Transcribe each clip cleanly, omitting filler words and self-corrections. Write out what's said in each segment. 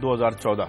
2014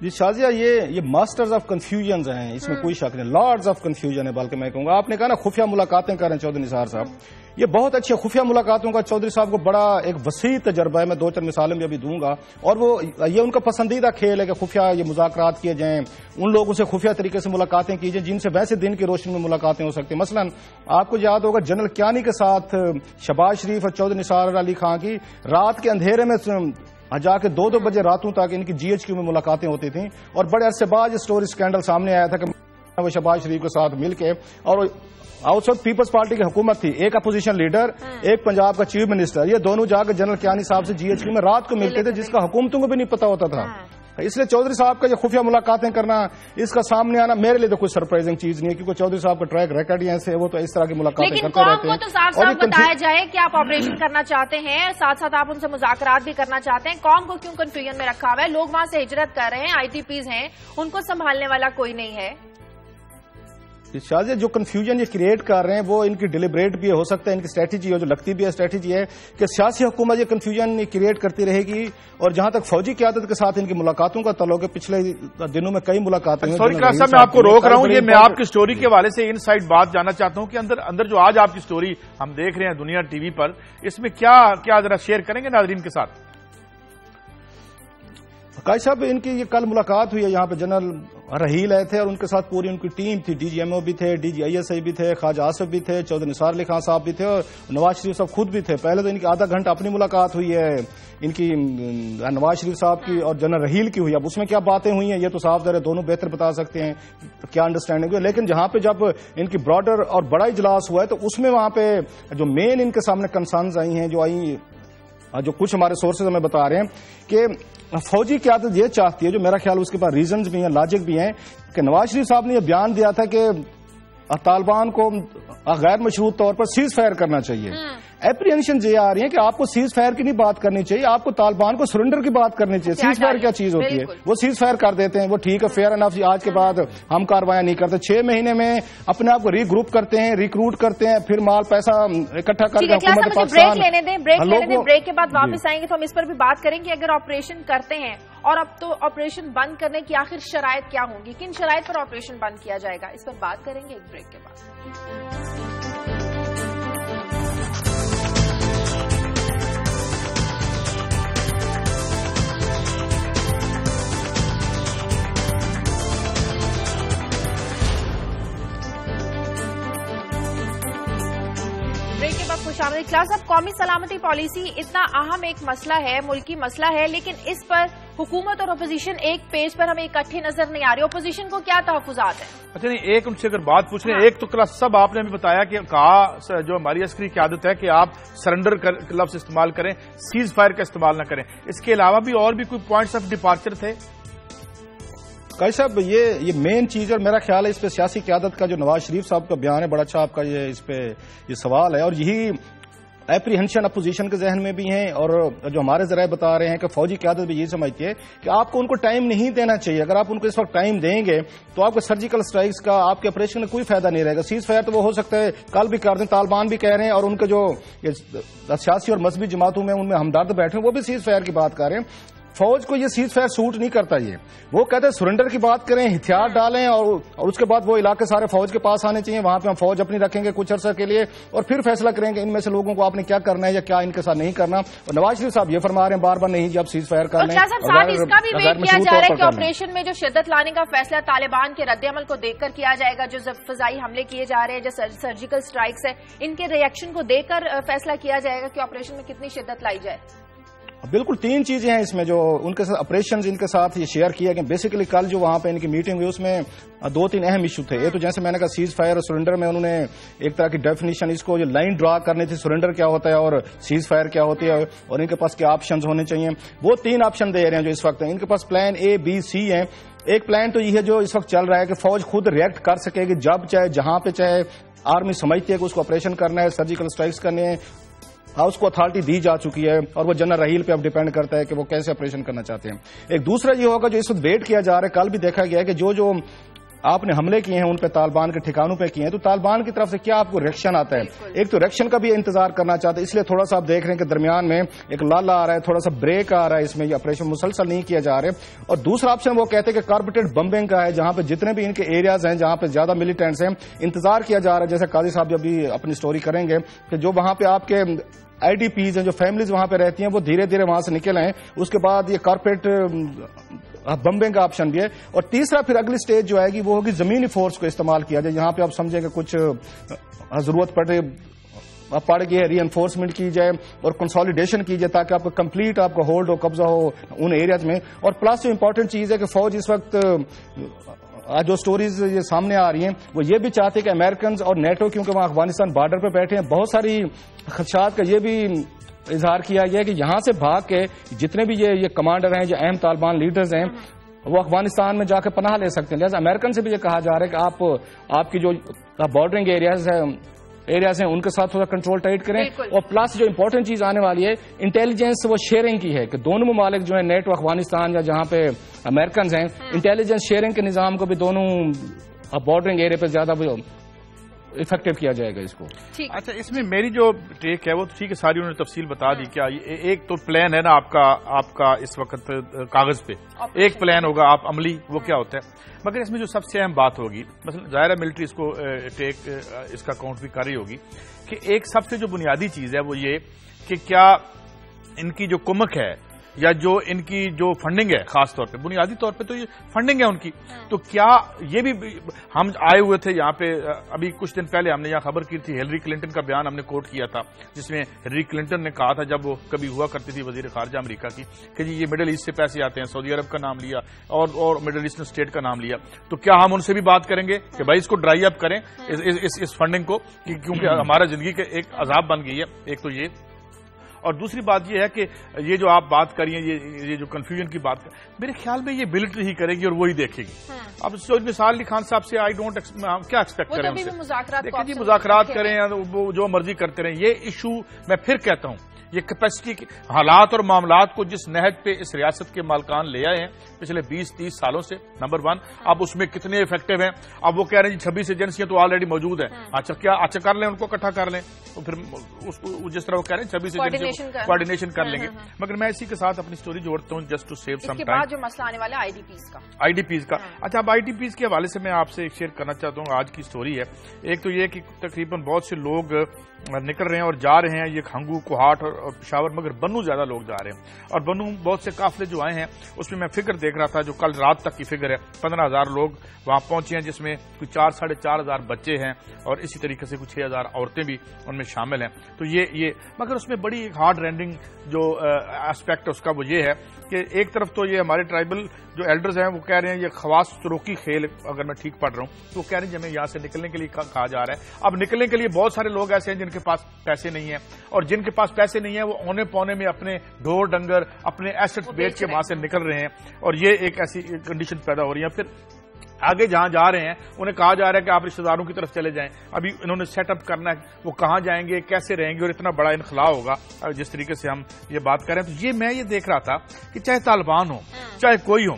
جی شازیہ، یہ masters of confusions ہیں، اس میں کوئی شک نہیں، لارڈز آف کنفیوژن ہے بلکہ میں کہوں گا. آپ نے کہا نا خفیہ ملاقاتیں کر رہے ہیں چودھری نثار صاحب، یہ بہت اچھی خفیہ ملاقاتوں کا چودھری صاحب کو بڑا ایک وسیع تجربہ ہے. میں 2-4 مثالیں بھی ابھی دوں گا، اور وہ یہ ان کا پسندیدہ کھیل ہے کہ خفیہ یہ مذاکرات کیے جائیں، ان لوگوں سے خفیہ طریقے سے ملاقاتیں کی جائیں جن سے ویسے دن کی روشنی میں ملاقاتیں ہو سکتی ہیں. مثلا آپ کو یاد ہوگا جنرل کیانی کے ساتھ شہباز شریف اور چودھری نثار علی خان کی رات کے اندھیرے میں جا کے 2-2 بجے راتوں تک ان کی GHQ میں ملاقاتیں ہوتی تھیں، اور بڑے عرصے بعد اسٹوری اسکینڈل سامنے آیا تھا کہ وہ شہباز شریف کے ساتھ مل کے، اور آؤٹ سائڈ پیپلز پارٹی کی حکومت تھی، ایک اپوزیشن لیڈر ایک پنجاب کا چیف منسٹر، یہ دونوں جا کے جنرل کیانی صاحب سے GHQ میں رات کو ملتے تھے، جس کا حکومتوں کو بھی نہیں پتا ہوتا تھا. اس لیے چودھری صاحب کا یہ خفیہ ملاقاتیں کرنا، اس کا سامنے آنا میرے لیے تو کوئی سرپرائزنگ چیز نہیں ہے، کیونکہ چودھری صاحب کا ٹریک ریکارڈ ہی ایسے ہے، وہ تو اس طرح کی ملاقاتیں کرتے رہتے ہیں. لیکن قوم کو تو صاف صاف بتایا جائے کہ آپ آپریشن کرنا چاہتے ہیں، ساتھ ساتھ آپ ان سے مذاکرات بھی کرنا چاہتے ہیں. قوم کو کیوں کنفیوژن میں رکھا ہوا ہے؟ لوگ وہاں سے ہجرت کر رہے ہیں، ITPs ہیں، ان کو سنبھالنے والا کوئی نہیں ہے. شازیہ جو کنفیوژن یہ کریٹ کر رہے ہیں وہ ان کی ڈیلیبریٹ بھی ہو سکتا ہے، ان کی اسٹریٹجی ہے، جو لگتی بھی ہے اسٹریٹجی ہے کہ سیاسی حکومت یہ کنفیوژن کریٹ کرتی رہے گی. اور جہاں تک فوجی قیادت کے ساتھ ان کی ملاقاتوں کا تعلق ہے، پچھلے دنوں میں کئی ملاقاتیں ہیں. سوری کلاس صاحب، میں آپ کو روک رہا ہوں، یہ میں آپ کی سٹوری کے حوالے سے ان سائڈ بات جاننا چاہتا ہوں کہ اندر جو آج آپ کی سٹوری ہم دیکھ رہے ہیں دنیا ٹی وی پر، اس میں کیا ذرا شیئر کریں گے ناظرین کے ساتھ؟ قائد صاحب، ان کی یہ کل ملاقات ہوئی ہے، یہاں پہ جنرل رحیل آئے تھے اور ان کے ساتھ پوری ان کی ٹیم تھی، DGMO بھی تھے، DGISI بھی تھے، خواجہ آصف بھی تھے، چودھری نثار علی خان صاحب بھی تھے، اور نواز شریف صاحب خود بھی تھے. پہلے تو ان کی آدھا گھنٹہ اپنی ملاقات ہوئی ہے، ان کی نواز شریف صاحب کی اور جنرل رحیل کی ہوئی. اب اس میں کیا باتیں ہوئی ہیں یہ تو صاف ظاہر ہے دونوں بہتر بتا سکتے ہیں کیا انڈرسٹینڈنگ ہوئی. لیکن جہاں پہ جب ان کی براڈر اور بڑا اجلاس ہوا ہے تو اس میں وہاں پہ جو مین ان کے سامنے کنسرنز آئی ہیں، جو کچھ ہمارے سورسز ہمیں بتا رہے ہیں کہ فوجی قیادت یہ چاہتی ہے، جو میرا خیال اس کے پاس ریزنز بھی ہیں، لاجک بھی ہیں، کہ نواز شریف صاحب نے یہ بیان دیا تھا کہ طالبان کو غیر مشروط طور پر سیز فائر کرنا چاہیے. اپریہنشن یہ آ رہی ہے کہ آپ کو سیز فائر کی نہیں بات کرنی چاہیے، آپ کو طالبان کو سرنڈر کی بات کرنی چاہیے. سیز فائر کیا چیز ہوتی ہے؟ وہ سیز فائر کر دیتے ہیں، وہ ٹھیک ہے، فیئر انف، آج کے بعد ہم کاروائیاں نہیں کرتے. 6 مہینے میں اپنے آپ کو ری گروپ کرتے ہیں، ریکروٹ کرتے ہیں، پھر مال پیسہ اکٹھا کر کے حکومت پاکستان. بریک کے بعد واپس آئیں گے تو ہم اس پر بھی بات کریں کہ اگر آپریشن کرتے ہیں، اور اب تو آپریشن بند کرنے کی آخر شرائط کیا ہوں گی، کن شرائط پر آپریشن بند کیا جائے گا، اس پر بات کریں گے ایک بریک کے بعد. بریک کے بعد خوش آمدید. کلاس اب قومی سلامتی پالیسی اتنا اہم ایک مسئلہ ہے، ملکی مسئلہ ہے، لیکن اس پر حکومت اور اپوزیشن ایک پیج پر ہمیں اکٹھے نظر نہیں آ رہی. اپوزیشن کو کیا تحفظات ہیں؟ اچھا نہیں، ایک ان سے اگر بات پوچھ رہے ہیں، ایک تو کلاس سب آپ نے بھی بتایا کہ کہا جو ہماری عسکری قیادت ہے کہ آپ سرنڈر لفظ استعمال کریں، سیز فائر کا استعمال نہ کریں. اس کے علاوہ بھی اور بھی کوئی پوائنٹس آف ڈپارچر تھے؟ قائد صاحب، یہ مین چیز، اور میرا خیال ہے اس پہ سیاسی قیادت کا جو نواز شریف صاحب کا بیان ہے، بڑا اچھا آپ کا اس پہ یہ سوال ہے، اور یہی اپریہنشن اپوزیشن کے ذہن میں بھی ہیں، اور جو ہمارے ذرائع بتا رہے ہیں کہ فوجی قیادت بھی یہ سمجھتی ہے کہ آپ کو ان کو ٹائم نہیں دینا چاہیے. اگر آپ ان کو اس وقت ٹائم دیں گے تو آپ کو سرجیکل اسٹرائکس کا، آپ کے آپریشن میں کوئی فائدہ نہیں رہے گا. سیز فائر تو وہ ہو سکتا ہے کل بھی کر دیں، طالبان بھی کہہ رہے ہیں، اور ان کے جو سیاسی اور مذہبی جماعتوں میں ان میں ہمدرد بیٹھے ہیں وہ بھی سیز فائر کی بات کر رہے ہیں. فوج کو یہ سیز فائر سوٹ نہیں کرتا. وہ کہتے ہیں سرنڈر کی بات کریں، ہتھیار ڈالیں، اور اس کے بعد وہ علاقے سارے فوج کے پاس آنے چاہیے، وہاں پہ ہم فوج اپنی رکھیں گے کچھ عرصہ کے لیے، اور پھر فیصلہ کریں گے ان میں سے لوگوں کو آپ نے کیا کرنا ہے یا کیا ان کے ساتھ نہیں کرنا. اور نواز شریف صاحب یہ فرما رہے ہیں بار بار نہیں جب سیز فائر کرنا ہے. اس کا بھی ویٹ کیا جا رہا ہے کہ آپریشن میں جو شدت لانے کا فیصلہ طالبان کے رد عمل کو دیکھ کر کیا جائے گا، جو فضائی حملے کیے جا رہے ہیں، جو سرجیکل اسٹرائکس ہے، ان کے ریئیکشن کو دیکھ کر فیصلہ کیا جائے گا کہ آپریشن میں کتنی شدت لائی جائے. بالکل 3 چیزیں ہیں اس میں جو ان کے ساتھ آپریشنز ان کے ساتھ یہ شیئر کیا گیا. بیسیکلی کل جو وہاں پہ ان کی میٹنگ ہوئی اس میں 2-3 اہم ایشو تھے. یہ تو جیسے میں نے کہا سیز فائر اور سرنڈر میں انہوں نے ایک طرح کی ڈیفینیشن، اس کو جو لائن ڈرا کرنی تھی، سرنڈر کیا ہوتا ہے اور سیز فائر کیا ہوتی ہے، اور ان کے پاس کیا آپشنز ہونے چاہیے. وہ 3 آپشن دے رہے ہیں جو اس وقت ہیں. ان کے پاس پلان A B C ہیں. ایک پلان تو یہ ہے جو اس وقت چل رہا ہے کہ فوج خود ریئیکٹ کر سکے گی جب چاہے جہاں پہ چاہے. آرمی سمجھتی ہے کہ اس کو آپریشن کرنا ہے، سرجیکل اسٹرائکس کرنے ہیں، اس کو اتھارٹی دی جا چکی ہے، اور وہ جنرل رحیل پہ اب ڈیپینڈ کرتا ہے کہ وہ کیسے آپریشن کرنا چاہتے ہیں. ایک دوسرا یہ ہوگا جو اس وقت ویٹ کیا جا رہا ہے، کل بھی دیکھا گیا ہے کہ جو آپ نے حملے کیے ہیں ان پہ طالبان کے ٹھکانوں پہ کیے ہیں, تو طالبان کی طرف سے کیا آپ کو ریئیکشن آتا ہے؟ ایک تو ریئیکشن کا بھی انتظار کرنا چاہتے ہیں, اس لیے تھوڑا سا آپ دیکھ رہے ہیں کہ درمیان میں ایک لالا آ رہا ہے, تھوڑا سا بریک آ رہا ہے, اس میں یہ آپریشن مسلسل نہیں کیا جا رہے. اور دوسرا آپشن وہ کہتے ہیں کہ کارپوریٹڈ بمبنگ کا ہے, جہاں پہ جتنے بھی ان کے ایریاز ہیں جہاں پہ زیادہ ملیٹنٹس ہیں, انتظار کیا جا رہا ہے, جیسے قاضی صاحب ابھی اپنی سٹوری کریں گے کہ جو وہاں پہ آپ کے آئی ڈی پیز ہیں, جو فیملیز وہاں پہ رہتی ہیں, وہ دھیرے دھیرے وہاں سے نکل آئیں. اس کے بعد یہ کارپوریٹ بمبنگ کا آپشن بھی ہے. اور تیسرا پھر اگلی سٹیج جو آئے گی وہ ہوگی زمینی فورس کو استعمال کیا جائے, جہاں پہ آپ سمجھیں کہ کچھ ضرورت پڑ گئی ہے, ری انفورسمنٹ کی جائے اور کنسالیڈیشن کی جائے تاکہ آپ کا کمپلیٹ آپ کا ہولڈ ہو, قبضہ ہو ان ایریاز میں. اور پلس جو امپورٹنٹ چیز ہے کہ فوج اس وقت آج جو سٹوریز یہ سامنے آ رہی ہیں وہ یہ بھی چاہتے ہیں کہ امریکنز اور نیٹو, کیونکہ وہاں افغانستان بارڈر پہ بیٹھے ہیں, بہت ساری خدشات کا یہ بھی اظہار کیا گیا کہ یہاں سے بھاگ کے جتنے بھی یہ کمانڈر ہیں, جو اہم طالبان لیڈرز ہیں, وہ افغانستان میں جا کے پناہ لے سکتے ہیں. لہٰذا امریکن سے بھی یہ کہا جا رہا ہے کہ آپ کی جو بارڈرنگ ایریاز ہیں ان کے ساتھ تھوڑا کنٹرول ٹائٹ کریں. اور پلس جو امپورٹنٹ چیز آنے والی ہے انٹیلیجنس وہ شیئرنگ کی ہے, کہ دونوں ممالک جو ہیں نیٹو افغانستان یا جہاں پہ امریکنز ہیں, انٹیلیجنس شیئرنگ کے نظام کو بھی دونوں بارڈرنگ ایریا پہ زیادہ افیکٹو کیا جائے گا اس کو. اچھا, اس میں میری جو ٹیک ہے وہ تو ٹھیک ہے, ساری انہوں نے تفصیل بتا دی. کیا ایک تو پلان ہے نا آپ کا اس وقت کاغذ پہ, ایک پلان ہوگا آپ عملی, وہ کیا ہوتا ہے. مگر اس میں جو سب سے اہم بات ہوگی, مثلا ظاہر ہے ملٹری اس کو ٹیک اس کا کاؤنٹ بھی کر رہی ہوگی, کہ ایک سب سے جو بنیادی چیز ہے وہ یہ کہ کیا ان کی جو کمک ہے یا جو ان کی جو فنڈنگ ہے, خاص طور پہ بنیادی طور پہ تو یہ فنڈنگ ہے ان کی, تو کیا یہ بھی ہم آئے ہوئے تھے یہاں پہ ابھی کچھ دن پہلے, ہم نے یہاں خبر کی تھی, ہیلری کلنٹن کا بیان ہم نے کوٹ کیا تھا, جس میں ہیلری کلنٹن نے کہا تھا جب وہ کبھی ہوا کرتی تھی وزیر خارجہ امریکہ کی, کہ جی یہ مڈل ایسٹ سے پیسے آتے ہیں, سعودی عرب کا نام لیا اور مڈل ایسٹرن اسٹیٹ کا نام لیا, تو کیا ہم ان سے بھی بات کریں گے کہ بھائی اس کو ڈرائی اپ کریں اس فنڈنگ کو, کیونکہ ہمارا زندگی کا ایک عذاب بن گئی ہے. ایک تو یہ, اور دوسری بات یہ ہے کہ یہ جو آپ بات کریے, یہ جو کنفیوژن کی بات میرے خیال میں یہ ملٹری ہی کرے گی اور وہی دیکھے گی. اب مثال علی خان صاحب سے آئی ڈونٹ کیا ایکسپیکٹ کریں, دیکھیں جی مذاکرات کریں, جو مرضی کرتے رہیں. یہ ایشو میں پھر کہتا ہوں, یہ کیپیسٹی کے حالات اور معاملات کو جس نہج پہ اس ریاست کے مالکان لے آئے ہیں پچھلے 20-30 سالوں سے, نمبر 1, اب اس میں کتنے افیکٹو ہیں. اب وہ کہہ رہے ہیں 26 ایجنسیاں تو آلریڈی موجود ہیں, اچھا کر لیں, ان کو اکٹھا کر لیں, تو پھر جس طرح وہ کہہ رہے ہیں 26 ایجنسیاں کوارڈینیشن کر لیں گے. مگر میں اسی کے ساتھ اپنی سٹوری جوڑتا ہوں just to save some time. جو مسئلہ آنے والا آئی ڈی پیز کا. اچھا, اب آئی ڈی پیز کے حوالے سے میں آپ سے ایک شیئر کرنا چاہتا ہوں. آج کی سٹوری ہے, ایک تو یہ کہ تقریباً بہت سے لوگ نکل رہے ہیں اور جا رہے ہیں, یہ کھنگو, کوہاٹ اور پشاور, مگر بنو زیادہ لوگ جا رہے ہیں. اور بنو بہت سے قافلے جو آئے ہیں اس میں فگر دیکھ رہا تھا, جو کل رات تک کی فگر ہے, 15,000 لوگ وہاں پہنچے ہیں, جس میں کوئی 4-4,500 بچے ہیں اور اسی طریقے سے کچھ 6,000 عورتیں بھی ان میں شامل ہیں. تو یہ مگر اس میں بڑی ہارڈ رینڈنگ جو اسپیکٹ ہے اس کا وہ یہ ہے کہ ایک طرف تو یہ ہمارے ٹرائبل جو ایلڈرز ہیں وہ کہہ رہے ہیں یہ خواص چروکی کھیل, اگر میں ٹھیک پڑھ رہا ہوں, تو وہ کہہ رہے ہیں ہمیں یہاں سے نکلنے کے لیے کہا جا رہا ہے. اب نکلنے کے لیے بہت سارے لوگ ایسے ہیں جن کے پاس پیسے نہیں ہیں, اور جن کے پاس پیسے نہیں ہیں وہ اونے پونے میں اپنے ڈھور ڈنگر, اپنے ایسٹ بیچ کے وہاں سے نکل رہے ہیں, اور یہ ایک ایسی کنڈیشن پیدا ہو رہی ہے. پھر آگے جہاں جا رہے ہیں انہیں کہا جا رہا ہے کہ آپ رشتہ داروں کی طرف چلے جائیں. ابھی انہوں نے سیٹ اپ کرنا ہے, وہ کہاں جائیں گے, کیسے رہیں گے, اور اتنا بڑا انخلا ہوگا جس طریقے سے ہم یہ بات کر رہے ہیں. تو یہ میں یہ دیکھ رہا تھا کہ چاہے طالبان ہو چاہے کوئی ہو,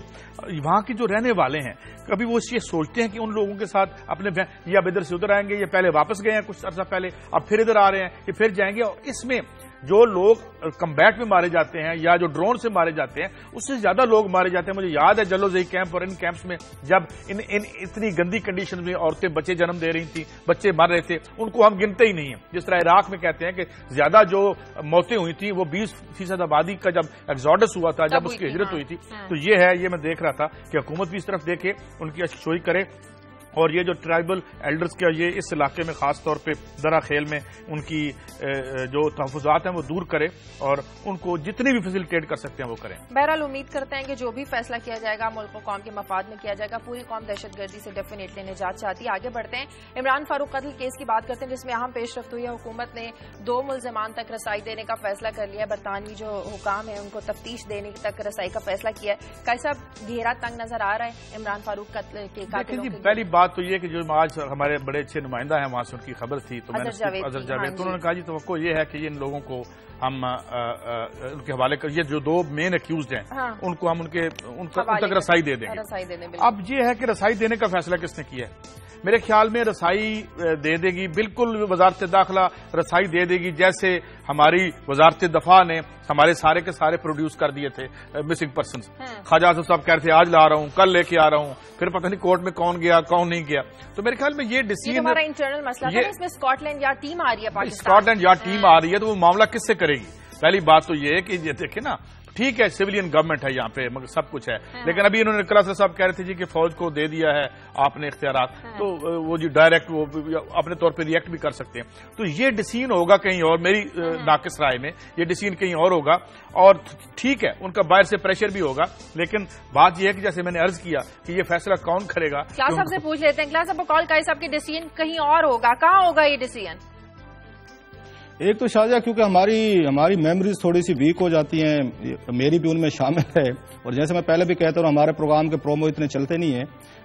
وہاں کے جو رہنے والے ہیں کبھی وہ یہ سوچتے ہیں کہ ان لوگوں کے ساتھ اپنے یہ اب ادھر سے ادھر آئیں گے, یہ پہلے واپس گئے ہیں کچھ عرصہ پہلے, اب پھر ادھر آ رہے ہیں, یہ پھر جائیں گے. اور اس میں جو لوگ کمبیٹ میں مارے جاتے ہیں یا جو ڈرون سے مارے جاتے ہیں اس سے زیادہ لوگ مارے جاتے ہیں. مجھے یاد ہے جلو زئی کیمپ اور ان کیمپس میں جب ان اتنی گندی کنڈیشن میں عورتیں بچے جنم دے رہی تھیں, بچے مر رہے تھے, ان کو ہم گنتے ہی نہیں ہیں. جس طرح عراق میں کہتے ہیں کہ زیادہ جو موتیں ہوئی تھیں وہ 20% آبادی کا جب ایگزوڈس ہوا تھا, جب اس کی ہجرت ہوئی تھی. تو یہ ہے, یہ میں دیکھ رہا تھا کہ حکومت بھی اس طرف دیکھے, ان کی اشوئی کرے, اور یہ جو ٹرائبل ایلڈرز کا یہ اس علاقے میں خاص طور پہ درا خیل میں ان کی جو تحفظات ہیں وہ دور کرے, اور ان کو جتنی بھی فیسیلیٹیٹ کر سکتے ہیں وہ کریں. بہرحال امید کرتے ہیں کہ جو بھی فیصلہ کیا جائے گا ملک و قوم کے مفاد میں کیا جائے گا. پوری قوم دہشت گردی سے ڈیفینیٹلی نجات چاہتی ہے. آگے بڑھتے ہیں, عمران فاروق قتل کیس کی بات کرتے ہیں جس میں اہم پیش رفت ہوئی ہے. حکومت نے 2 ملزمان تک رسائی دینے کا فیصلہ کر لیا. برطانوی جو حکام ہیں ان کو تفتیش دینے تک رسائی کا فیصلہ کیا ہے. کیسا گھیرا تنگ نظر آ رہا ہے عمران فاروق قتل کے قاتلوں کے؟ پہلی بات بات تو یہ کہ جو آج ہمارے بڑے اچھے نمائندہ ہیں وہاں سے ان کی خبر تھی تو میں نے اظہر جاوید تو انہوں نے کہا جی توقع یہ ہے کہ ان لوگوں کو ہم ان کے حوالے کر یہ جو 2 مین اکیوزڈ ہیں ان کو ہم ان تک رسائی دے دیں گے. اب یہ ہے کہ رسائی دینے کا فیصلہ کس نے کیا ہے؟ میرے خیال میں رسائی دے دے گی، بالکل وزارت داخلہ رسائی دے دے گی جیسے ہماری وزارت دفاع نے ہمارے سارے کے سارے پروڈیوس کر دیے تھے مسنگ پرسنز. خواجہ آصف صاحب کہہ رہے تھے آج لا رہا ہوں، کل لے کے آ رہا ہوں، پھر پتہ نہیں کورٹ میں کون گیا کون نہیں گیا. تو میرے خیال میں یہ ڈیسیژن ہمارا انٹرنل مسئلہ ہے، اس میں اسکاٹ لینڈ یا ٹیم آ رہی ہے پاکستان، اسکاٹ لینڈ یا ٹیم آ رہی ہے تو وہ معاملہ کس سے کرے گی؟ پہلی بات تو یہ ہے کہ یہ دیکھیں نا، ٹھیک ہے سویلین گورنمنٹ ہے یہاں پہ مگر سب کچھ ہے، لیکن ابھی انہوں نے کلاسر صاحب کہہ رہے تھے جی کہ فوج کو دے دیا ہے آپ نے اختیارات، تو وہ جی ڈائریکٹ وہ اپنے طور پہ ریئیکٹ بھی کر سکتے ہیں. تو یہ ڈیسیژن ہوگا کہیں اور، میری ناقص رائے میں یہ ڈیسیژن کہیں اور ہوگا، اور ٹھیک ہے ان کا باہر سے پریشر بھی ہوگا، لیکن بات یہ ہے کہ جیسے میں نے عرض کیا کہ یہ فیصلہ کون کرے گا. کلاس صاحب سے پوچھ لیتے ہیں، کلاس صاحب کال کاری صاحب کی ڈیسیژن کہیں اور ہوگا، کہاں ہوگا یہ ڈیسیژن؟ ایک تو شاہجہاں کیونکہ ہماری میموریز تھوڑی سی ویک ہو جاتی ہیں، میری بھی ان میں شامل ہے، اور جیسے میں پہلے بھی کہتا ہوں ہمارے پروگرام کے پرومو اتنے چلتے نہیں ہیں.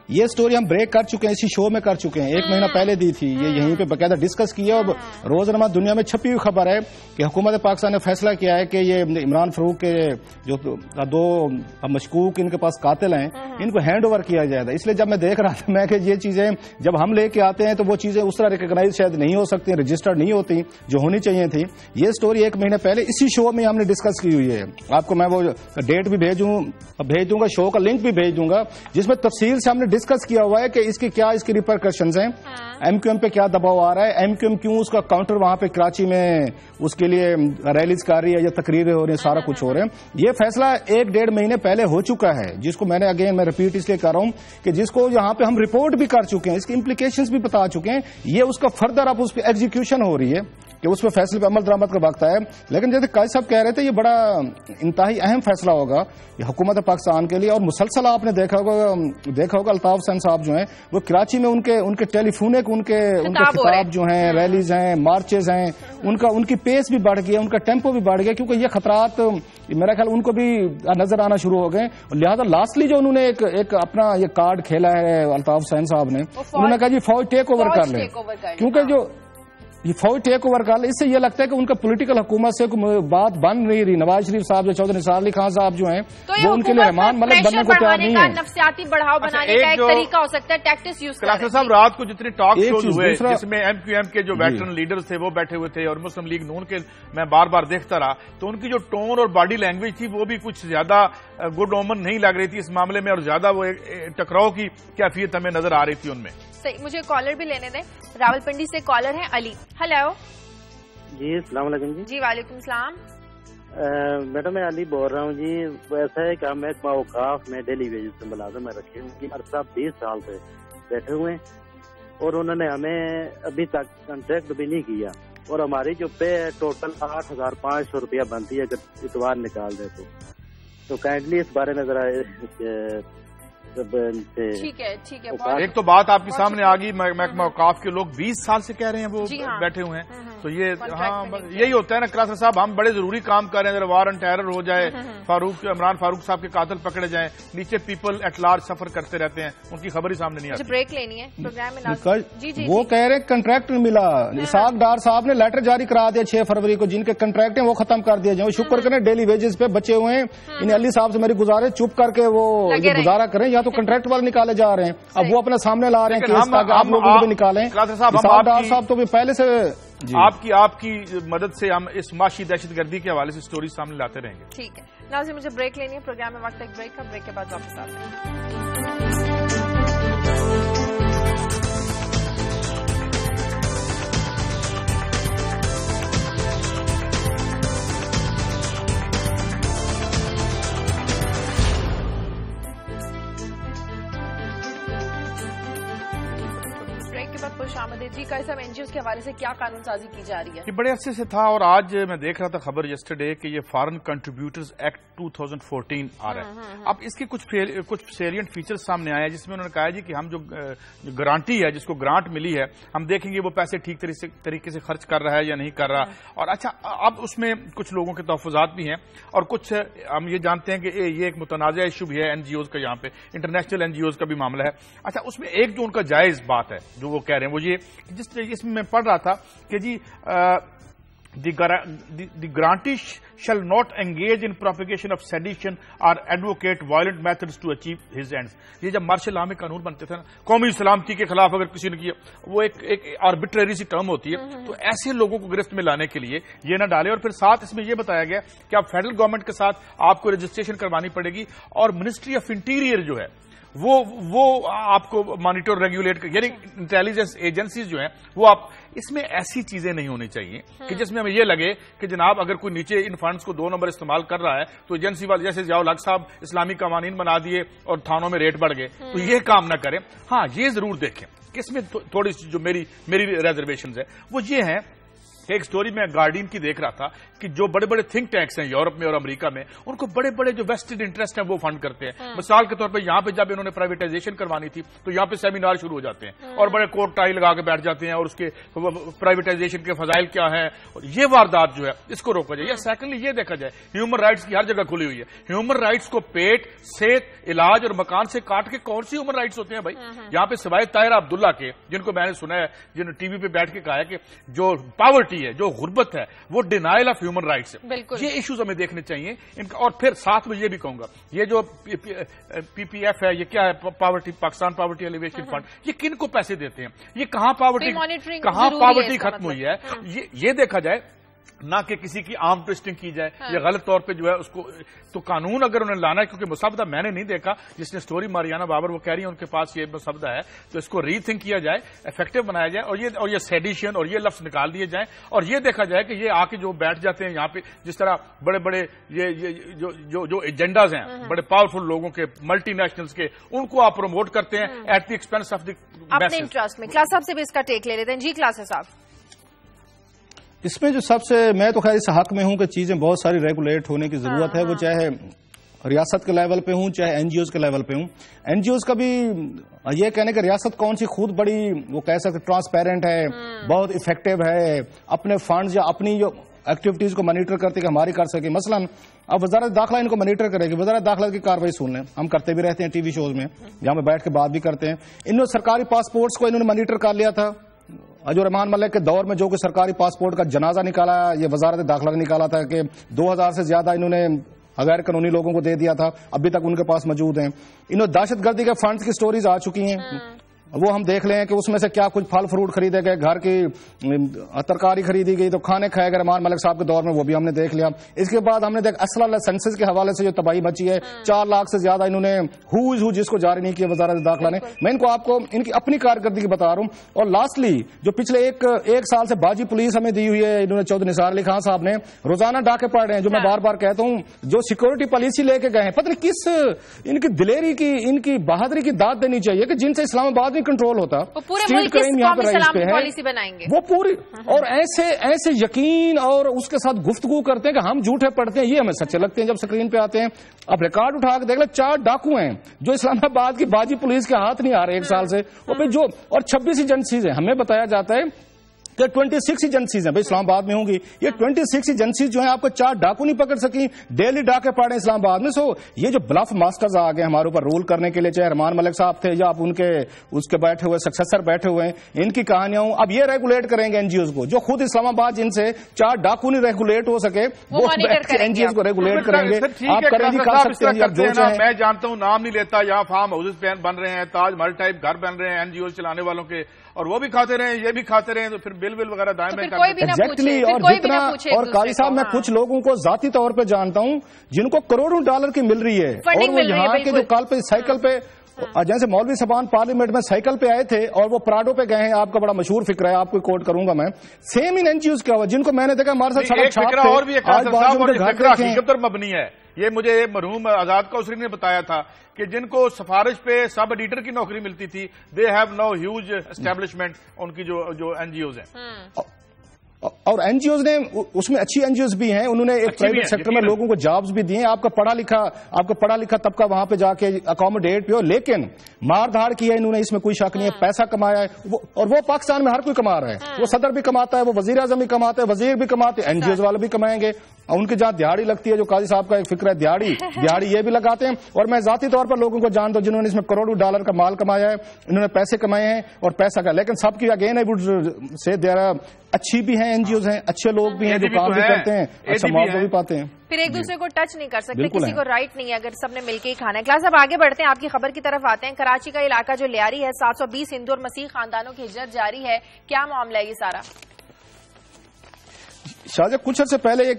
یہ سٹوری ہم بریک کر چکے ہیں، اسی شو میں کر چکے ہیں، 1 مہینہ پہلے دی تھی، یہ یہیں پہ باقاعدہ ڈسکس کیا، اور روزنامہ دنیا میں چھپی ہوئی خبر ہے کہ حکومت پاکستان نے فیصلہ کیا ہے کہ یہ عمران فاروق کے جو 2 مشکوک ان کے پاس قاتل ہیں ان کو ہینڈ اوور کیا جائے گا. اس لیے جب میں دیکھ رہا تھا میں کہ یہ چیزیں جب ہم لے کے آتے ہیں تو وہ چیزیں اس طرح ریکگنائز شاید نہیں ہو سکتی، رجسٹرڈ نہیں ہوتی جو ہونی چاہیے تھی. یہ سٹوری 1 مہینے پہلے اسی شو میں ہم نے ڈسکس کی ہوئی ہے، آپ کو میں وہ ڈیٹ بھی بھیج دوں گا، شو کا لنک بھی بھیج دوں گا، جس میں تفصیل سے ہم نے ڈسکس کیا ہوا ہے کہ اس کی کیا اس کی ریپرکشنز ہیں، ایم کیو ایم پہ کیا دباؤ آ رہا ہے، ایم کیو ایم کیوں اس کا کاؤنٹر وہاں پہ کراچی میں اس کے لیے ریلیز کر رہی ہے یا تقریریں ہو رہی ہیں، سارا کچھ ہو رہا ہے. یہ فیصلہ 1-1.5 مہینے پہلے ہو چکا ہے، جس کو میں نے میں رپیٹ اس لیے کر رہا ہوں کہ جس کو یہاں پہ ہم رپورٹ بھی کر چکے ہیں، اس کی امپلیکیشنز بھی بتا چکے ہیں. یہ اس کا فردر اب اس پہ ایگزیکیوشن ہو رہی ہے کہ اس پہ فیصلے پہ عمل درآمد کا وقت ہے. لیکن جیسے قائد صاحب کہہ رہے تھے یہ بڑا انتہائی اہم فیصلہ ہوگا یہ حکومت پاکستان کے لیے، اور مسلسل آپ نے دیکھا ہوگا الطاف حسین صاحب جو ہیں وہ کراچی میں ان کے ٹیلی فونک ان کے خطاب جو ہیں، ریلیز ہیں، مارچز ہیں، ان کی پیس بھی بڑھ گیا، ان کا ٹیمپو بھی بڑھ گیا، کیونکہ یہ خطرات میرا خیال ان کو بھی نظر آنا شروع ہو گئے. لہذا لاسٹلی جو انہوں نے ایک اپنا یہ کارڈ کھیلا ہے الطاف حسین صاحب نے، انہوں نے کہا جی فوج ٹیک اوور کر لیں، کیونکہ جو یہ فوج ٹیک اوور کر لیں، اس سے یہ لگتا ہے کہ ان کا پولیٹیکل حکومت سے بات بن نہیں رہی. نواز شریف صاحب جو چودھری نثار علی خان صاحب جو ہیں وہ ان کے لیے رحمان ملک بننے کو تیار نہیں ہے. نفسیاتی بڑھاؤ بنانے کا ایک طریقہ ہو سکتا ہے ٹیکٹس یوز کرنا. کلاسر صاحب رات کو جتنے ٹاک شوز ہوئے جس میں ایم کیو ایم کے جو ویٹرن لیڈرز تھے وہ بیٹھے ہوئے تھے اور مسلم لیگ نون کے میں بار بار دیکھتا رہا، تو ان کی جو ٹون اور باڈی لینگویج تھی وہ بھی کچھ زیادہ گڈ اومن نہیں لگ رہی تھی اس معاملے میں، اور زیادہ وہ ٹکراؤ کی کیفیت ہمیں نظر آ رہی تھی ان میں. صحیح، مجھے کالر بھی لینے دیں. راولپنڈی سے کالر ہیں علی. ہیلو جی السلام علیکم. جی وعلیکم السلام. میڈم میں علی بول رہا ہوں جی. ایسا ہے کہ ہم ایک اوقاف میں ڈیلی ویجز سے ملازم میں رکھے ہیں، عرصہ 20 سال سے بیٹھے ہوئے ہیں، اور انہوں نے ہمیں ابھی تک کنٹریکٹ بھی نہیں کیا، اور ہماری جو پے ہے ٹوٹل 8,500 روپیہ بنتی ہے اگر اتوار نکال دے تو کائنڈلی اس بارے میں ذرا ٹھیک ہے. ایک تو بات آپ کے سامنے آ گئی، محکمہ اوقاف کے لوگ 20 سال سے کہہ رہے ہیں وہ بیٹھے ہوئے ہیں، تو یہ ہاں یہی ہوتا ہے نا کلاسر صاحب، ہم بڑے ضروری کام کر رہے ہیں، وار اینڈ ٹیرر ہو جائے، عمران فاروق صاحب کے قاتل پکڑے جائیں، نیچے پیپل ایٹ لارج سفر کرتے رہتے ہیں، ان کی خبر ہی سامنے نہیں آتی. بریک لینی ہے پروگرام میں. وہ کہہ رہے کنٹریکٹ ملا، اسحاق ڈار صاحب نے لیٹر جاری کرا دیا 6 فروری کو، جن کے کنٹریکٹ ہیں وہ ختم کر دیا جائیں. شکر کریں ڈیلی ویجز پہ بچے ہوئے ہیں. ان علی صاحب سے میری گزارش چپ کر کے وہ گزارا کریں، یا تو کنٹریکٹ والے نکالے جا رہے ہیں، اب وہ اپنے سامنے لا رہے ہیں کیس تاکہ آپ لوگوں کو بھی نکالیں. اسحاق ڈار صاحب تو بھی پہلے سے آپ کی مدد سے ہم اس معاشی دہشت گردی کے حوالے سے سٹوری سامنے لاتے رہیں گے. ٹھیک ہے ناظرین، مجھے بریک لینی ہے، پروگرام میں وقت ایک بریک کا، بریک کے بعد واپس آتے ہیں. لیتے جی کا صاحب NGOs کے حوالے سے کیا قانون سازی کی جا رہی ہے؟ یہ بڑے عرصے سے تھا اور آج میں دیکھ رہا تھا خبر یسٹرڈے کہ یہ فارن کنٹریبیوٹرز ایکٹ 2014 آ رہا ہے. اب اس کے کچھ سیلینٹ فیچرز سامنے آئے ہیں جس میں انہوں نے کہا جی کہ ہم جو گارنٹی ہے جس کو گرانٹ ملی ہے ہم دیکھیں گے وہ پیسے ٹھیک طریقے سے خرچ کر رہا ہے یا نہیں کر رہا. اور اچھا اب اس میں کچھ لوگوں کے تحفظات بھی ہیں اور کچھ ہم یہ جانتے ہیں کہ یہ ایک متنازع ایشو بھی ہے NGOs کا, یہاں پہ انٹرنیشنل NGOs کا بھی معاملہ ہے. اچھا اس میں ایک جو ان کا جائز بات ہے جو وہ کہہ رہے ہیں وہ یہ جس میں میں پڑھ رہا تھا کہ جی the grantee shall not engage in propagation of sedition or advocate violent methods to achieve his ends. یہ جب مارشل لا میں قانون بنتے تھے نا, قومی سلامتی کے خلاف اگر کسی نے کیا, وہ ایک آربیٹری سی ٹرم ہوتی ہے, تو ایسے لوگوں کو گرفت میں لانے کے لیے یہ نہ ڈالے. اور پھر ساتھ اس میں یہ بتایا گیا کہ اب فیڈرل گورنمنٹ کے ساتھ آپ کو رجسٹریشن کروانی پڑے گی اور منسٹری آف انٹیریئر جو ہے وہ آپ کو مانیٹر ریگولیٹ یعنی انٹیلیجنس ایجنسیز جو ہیں وہ آپ, اس میں ایسی چیزیں نہیں ہونی چاہیے کہ جس میں ہمیں یہ لگے کہ جناب اگر کوئی نیچے ان فنڈز کو 2 نمبر استعمال کر رہا ہے تو ایجنسی والے جیسے ضیاء الحق صاحب اسلامی قوانین بنا دیے اور تھانوں میں ریٹ بڑھ گئے, تو یہ کام نہ کریں. ہاں یہ ضرور دیکھیں کہ اس میں تھوڑی سی جو میری ریزرویشنز ہے وہ یہ ہیں. ایک سٹوری میں گارڈین کی دیکھ رہا تھا کہ جو بڑے بڑے تھنک ٹینکس ہیں یورپ میں اور امریکہ میں, ان کو بڑے بڑے جو ویسٹڈ انٹرسٹ ہیں وہ فنڈ کرتے ہیں. مثال کے طور پہ یہاں پہ جب انہوں نے پرائیویٹائزیشن کروانی تھی تو یہاں پہ سیمینار شروع ہو جاتے ہیں اور بڑے کوٹ ٹائی لگا کے بیٹھ جاتے ہیں اور اس کے پرائیویٹائزیشن کے فضائل کیا ہیں, اور یہ واردات جو ہے اس کو روکا جائے. یا سیکنڈلی یہ دیکھا جائے ہیومن رائٹس کی ہر جگہ کھلی ہوئی ہے. ہیومن رائٹس کو پیٹ, صحت, علاج اور مکان سے کاٹ کے کون سی ہیومن رائٹس ہوتے ہیں بھائی؟ یہاں پہ سوائے طاہرہ عبداللہ کے, جن کو میں نے سنا ہے, جن ٹی وی پہ بیٹھ کے کہا ہے کہ جو پاورٹی ہے, جو غربت ہے, وہ ڈینائل آف ہیومن رائٹس ہے. یہ ایشوز ہمیں دیکھنے چاہیے ان کا. اور پھر ساتھ میں یہ بھی کہوں گا یہ جو PPF ہے, یہ کیا ہے, poverty Pakistan poverty alleviation fund, یہ کن کو پیسے دیتے ہیں, یہ کہاں پاورٹی ختم ہوئی ہے, یہ دیکھا جائے, نہ کہ کسی کی عام ٹوسٹنگ کی جائے یا غلط طور پہ جو ہے اس کو. تو قانون اگر انہیں لانا ہے, کیونکہ مسودہ میں نے نہیں دیکھا جس نے سٹوری ماریانا بابر وہ کہہ رہی ہیں ان کے پاس یہ مسودہ ہے, تو اس کو ری تھنک کیا جائے, افیکٹو بنایا جائے, اور یہ سیڈیشن اور یہ لفظ نکال دیے جائیں, اور یہ دیکھا جائے کہ یہ آ کے جو بیٹھ جاتے ہیں یہاں پہ, جس طرح بڑے بڑے جو ایجنڈاز ہیں بڑے پاورفل لوگوں کے, ملٹی نیشنلز کے, ان کو آپ پروموٹ کرتے ہیں at the expense of the اپنے انٹرسٹ میں. کلاس صاحب سے بھی اس کا ٹیک لے لیتے ہیں. جی کلاس صاحب, اس میں جو سب سے, میں تو خیر اس حق میں ہوں کہ چیزیں بہت ساری ریگولیٹ ہونے کی ضرورت ہے, وہ چاہے ریاست کے لیول پہ ہوں چاہے NGOs کے لیول پہ ہوں. NGOs کا بھی یہ کہنے کہ ریاست کون سی خود بڑی, وہ کہہ سکتے ٹرانسپیرنٹ ہے, بہت افیکٹو ہے, اپنے فنڈز یا اپنی جو ایکٹیویٹیز کو مانیٹر کرتے کہ ہماری کر سکے. مثلا اب وزارت داخلہ ان کو مانیٹر کرے گی, وزارت داخلہ کی کاروائی سن لیں, ہم کرتے بھی رہتے ہیں ٹی وی شوز میں جہاں پہ بیٹھ کے بات بھی کرتے ہیں. انہوں نے سرکاری پاسپورٹس کو انہوں نے مانیٹر کر لیا تھا. جو رحمان ملک کے دور میں جو کہ سرکاری پاسپورٹ کا جنازہ نکالا, یہ وزارت داخلہ نے نکالا تھا کہ 2000 سے زیادہ انہوں نے غیر قانونی لوگوں کو دے دیا تھا, ابھی تک ان کے پاس موجود ہیں. انہوں دہشت گردی کے فنڈز کی سٹوریز آ چکی ہیں, وہ ہم دیکھ لیں کہ اس میں سے کیا کچھ پھل فروٹ خریدے گئے, گھر کی ترکاری خریدی گئی, تو کھانے کھائے گئے رحمان ملک صاحب کے دور میں, وہ بھی ہم نے دیکھ لیا. اس کے بعد ہم نے دیکھا اسلحہ لائسنسز کے حوالے سے جو تباہی مچی ہے, 4 لاکھ سے زیادہ انہوں نے جس کو جاری نہیں کیا وزارت داخلہ نے. میں ان کو آپ کو ان کی اپنی کارکردگی بتا رہا ہوں. اور لاسٹلی جو پچھلے ایک سال سے باجی پولیس ہمیں دی ہوئی ہے, انہوں نے چودھری نثار علی خان صاحب نے روزانہ ڈاکے پڑ رہے ہیں, جو میں بار بار کہتا ہوں جو سیکورٹی پالیسی لے کے گئے ہیں, پتہ نہیں کس ان کی دلیری کی, ان کی بہادری کی داد دینی چاہیے کہ جن سے اسلام آباد میں کنٹرول ہوتا, پالیسی بنائیں گے وہ پوری. اور ایسے یقین اور اس کے ساتھ گفتگو کرتے ہیں کہ ہم جھوٹے پڑتے ہیں, یہ ہمیں سچے لگتے ہیں جب سکرین پہ آتے ہیں. اب ریکارڈ اٹھا کے دیکھ لیں, 4 ڈاکو ہیں جو اسلام آباد کی باجی پولیس کے ہاتھ نہیں آ رہے 1 سال سے, اور 26 ایجنسیز ہیں. ہمیں بتایا جاتا ہے کہ 26 ایجنسیز ہیں بھائی اسلام آباد میں ہوں گی. یہ 26 ایجنسیز جو ہیں آپ کو 4 ڈاکو نہیں پکڑ سکی, ڈیلی ڈاکے پڑے اسلام آباد میں. سو یہ جو بلف ماسٹرز آ گئے ہمارے اوپر رول کرنے کے لیے, چاہے رحمان ملک صاحب تھے یا آپ ان کے اس کے بیٹھے ہوئے سکسیسر بیٹھے ہوئے ہیں, ان کی کہانیاں ہوں. اب یہ ریگولیٹ کریں گے NGOs کو, جو خود اسلام آباد جن سے 4 ڈاکو نہیں ریگولیٹ ہو سکے, وہ NGOs کو ریگولیٹ کریں گے. آپ کریں گے, کر سکتے ہیں. میں جانتا ہوں, نام نہیں لیتا, یہاں فارم ہاؤسز بن رہے ہیں, تاج محل ٹائپ گھر بن رہے ہیں NGOs چلانے والوں کے, اور وہ بھی کھاتے رہے, یہ بھی کھاتے رہے, تو پھر بل وغیرہ دائیں میں ایگزیکٹلی. اور قاضی صاحب میں کچھ لوگوں کو ذاتی طور پہ جانتا ہوں جن کو کروڑوں ڈالر کی مل رہی ہے, اور وہ یہاں کے جو کل پہ سائیکل پہ, جیسے مولوی صاحب پارلیمنٹ میں سائیکل پہ آئے تھے اور وہ پراڈو پہ گئے ہیں, آپ کا بڑا مشہور فکر ہے, آپ کو کوٹ کروں گا میں, سیم ان NGOs کیا ہوا جن کو میں نے دیکھا ہمارے ساتھ سڑک چھاپ اور بھی ایک مبنی ہے یہ مجھے مرحوم آزاد کوثری نے بتایا تھا کہ جن کو سفارش پہ سب ایڈیٹر کی نوکری ملتی تھی، they have no huge establishment, ان کی جو این جی اوز ہیں، اور این جی اوز نے اس میں اچھی این جی اوز بھی ہیں، انہوں نے ایک پرائیویٹ سیکٹر میں لوگوں کو جابز بھی دیے. آپ کا پڑھا لکھا طبقہ وہاں پہ جا کے اکوموڈیٹ بھی ہو، لیکن مار دھاڑ کی ہے انہوں نے، اس میں کوئی شک نہیں ہے. پیسہ کمایا ہے، اور وہ پاکستان میں ہر کوئی کما رہا ہے. وہ صدر بھی کماتا ہے، وہ وزیر اعظم بھی کماتا ہے، وزیر بھی کماتے ہیں، این جی اوز والے بھی کمائیں گے. ان کی جہاں دیہڑی لگتی ہے، جو قاضی صاحب کا ایک فکر ہے دیہڑی یہ بھی لگاتے ہیں. اور میں ذاتی طور پر لوگوں کو جانتا ہوں جنہوں نے اس میں کروڑوں ڈالر کا مال کمایا ہے، انہوں نے پیسے کمائے ہیں اور پیسہ کا. لیکن سب کی اگین آئی وڈ سے دیر اچھی بھی ہیں، این جی اوز ہیں، اچھے لوگ بھی ہیں جو کام بھی کرتے ہیں، اچھا معاوضہ بھی پاتے ہیں. پھر ایک دوسرے کو ٹچ نہیں کر سکتے، کسی کو رائٹ نہیں ہے اگر سب نے مل کے ہی کھانا ہے. کلاس اب آگے بڑھتے ہیں، آپ کی خبر کی طرف آتے ہیں. کراچی کا علاقہ جو لیاری ہے، 720 ہندو اور مسیح خاندانوں کی ہجرت جاری ہے. کیا معاملہ ہے یہ سارا؟ شاہجہاں کچھ عرصے پہلے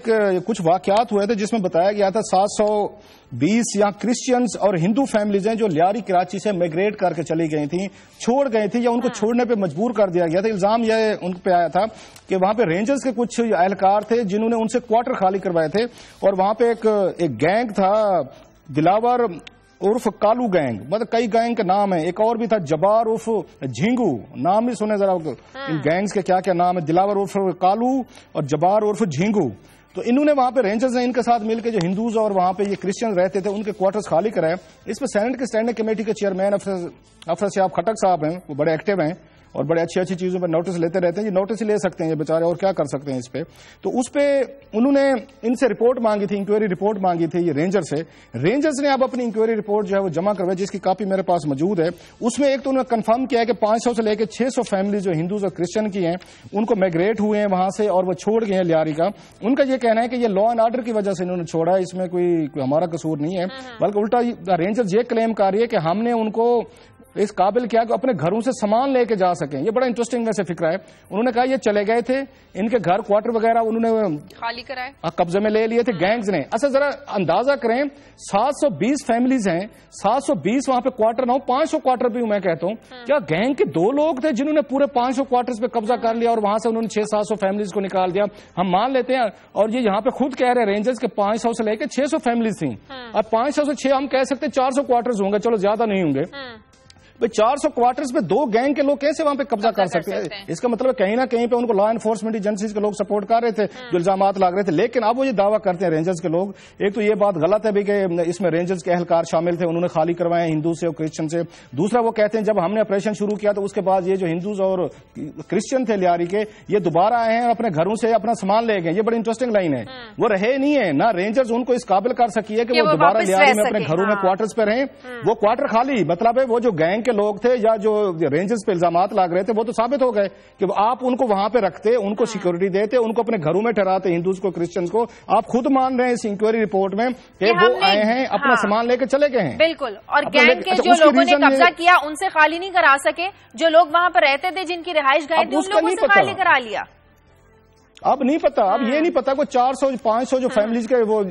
کچھ واقعات ہوئے تھے جس میں بتایا گیا تھا 720 یہاں کرسچنز اور ہندو فیملیز ہیں جو لیاری کراچی سے میگریٹ کر کے چلی گئی تھیں، چھوڑ گئی تھیں یا ان کو چھوڑنے پہ مجبور کر دیا گیا تھا. الزام یہ ان پہ آیا تھا کہ وہاں پہ رینجرز کے کچھ اہلکار تھے جنہوں نے ان سے کوارٹر خالی کروائے تھے، اور وہاں پہ ایک گینگ تھا دلاور عرف کالو گینگ، مطلب کئی گینگ کے نام ہیں. ایک اور بھی تھا جبار عرف جھینگو، نام بھی سنے ذرا ان گینگز کے کیا کیا نام ہے، دلاور عرف کالو اور جبار عرف جھینگو. تو انہوں نے وہاں پہ رینجرز نے ان کے ساتھ مل کے جو ہندوز اور وہاں پہ یہ کرسچن رہتے تھے ان کے کوارٹرز خالی کرائے. اس پہ سینٹ کی اسٹینڈنگ کمیٹی کے چیئرمین افسر صاحب خٹک صاحب ہیں، وہ بڑے ایکٹیو ہیں اور بڑے اچھی چیزوں پہ نوٹس لیتے رہتے ہیں. یہ نوٹس ہی لے سکتے ہیں یہ بیچارے، اور کیا کر سکتے ہیں اس پہ. تو اس پہ انہوں نے ان سے رپورٹ مانگی تھی، انکوائری رپورٹ مانگی تھی یہ رینجر سے. رینجرز نے اب اپنی انکوائری رپورٹ جو ہے وہ جمع کروائی، جس کی کاپی میرے پاس موجود ہے. اس میں ایک تو انہوں نے کنفرم کیا ہے کہ 500 سے لے کے 600 فیملی جو ہندوز اور کرسچن کی ہیں ان کو میگریٹ ہوئے ہیں وہاں سے اور وہ چھوڑ گئے ہیں لیاری کا. ان کا یہ کہنا ہے کہ یہ لا اینڈ آرڈر کی وجہ سے انہوں نے چھوڑا ہے، اس میں کوئی ہمارا قصور نہیں ہے، بلکہ الٹا رینجرز یہ کلیم کر رہی ہے کہ ہم نے ان کو اس قابل کیا کہ اپنے گھروں سے سامان لے کے جا سکیں. یہ بڑا انٹرسٹنگ ویسے فکر ہے. انہوں نے کہا یہ چلے گئے تھے، ان کے گھر کوارٹر وغیرہ انہوں نے خالی کرائے، قبضے میں لے لیے تھے گینگز نے. اچھا ذرا اندازہ کریں، 720 فیملیز ہیں، 720 وہاں پہ کوارٹر نہ ہو، 500 کوارٹر بھی میں کہتا ہوں. کیا گینگ کے 2 لوگ تھے جنہوں نے پورے 500 کوارٹرز پہ قبضہ کر لیا اور وہاں سے انہوں نے 600-700 فیملیز کو نکال دیا؟ ہم مان لیتے ہیں، اور یہ یہاں پہ خود کہہ رہے ہیں رینجرز کے 500 سے لے کے 600 فیملیز تھیں. اب 500 سے 6 ہم کہہ سکتے 400 کوارٹرز ہوں گے، چلو زیادہ نہیں ہوں گے. 400 کوارٹرز پہ 2 گینگ کے لوگ کیسے وہاں پہ قبضہ کر سکتے ہیں؟ اس کا مطلب کہیں نہ کہیں پہ ان کو لا انفورسمنٹ ایجنسیز کے لوگ سپورٹ کر رہے تھے جو الزامات لگ رہے تھے. لیکن اب وہ یہ دعویٰ کرتے ہیں رینجرز کے لوگ، ایک تو یہ بات غلط ہے بھی کہ اس میں رینجرز کے اہلکار شامل تھے، انہوں نے خالی کروائے ہندو سے اور کرسچن سے. دوسرا وہ کہتے ہیں جب ہم نے آپریشن شروع کیا تو اس کے بعد یہ جو ہندوز اور کرسچن تھے لیاری کے یہ دوبارہ آئے ہیں اور اپنے گھروں سے اپنا سامان لے گئے. یہ بڑی انٹرسٹنگ لائن ہے. وہ رہے نہیں ہے نہ رینجرز ان کو اس قابل کر سکی ہے کہ وہ دوبارہ لیاری میں اپنے گھروں میں کوارٹرز پہ رہیں. وہ کوارٹر خالی، مطلب ہے وہ جو گینگ کے لوگ تھے یا جو رینجرز پہ الزامات لگ رہے تھے وہ تو ثابت ہو گئے کہ آپ ان کو وہاں پہ رکھتے، ان کو سیکورٹی دیتے، ان کو اپنے گھروں میں ٹھہراتے ہندوز کو کرسچنز کو. آپ خود مان رہے ہیں اس انکوائری رپورٹ میں کہ وہ آئے ہیں اپنا سامان لے کے چلے گئے ہیں. بالکل. اور گینگ کے جو لوگوں نے قبضہ کیا ان سے خالی نہیں کرا سکے، جو لوگ وہاں پر رہتے تھے جن کی رہائش گاہیں تھی ان لوگوں سے خالی کرا لیا. اب نہیں پتا، اب یہ نہیں پتا کوئی 400-500 جو فیملیز کے وہ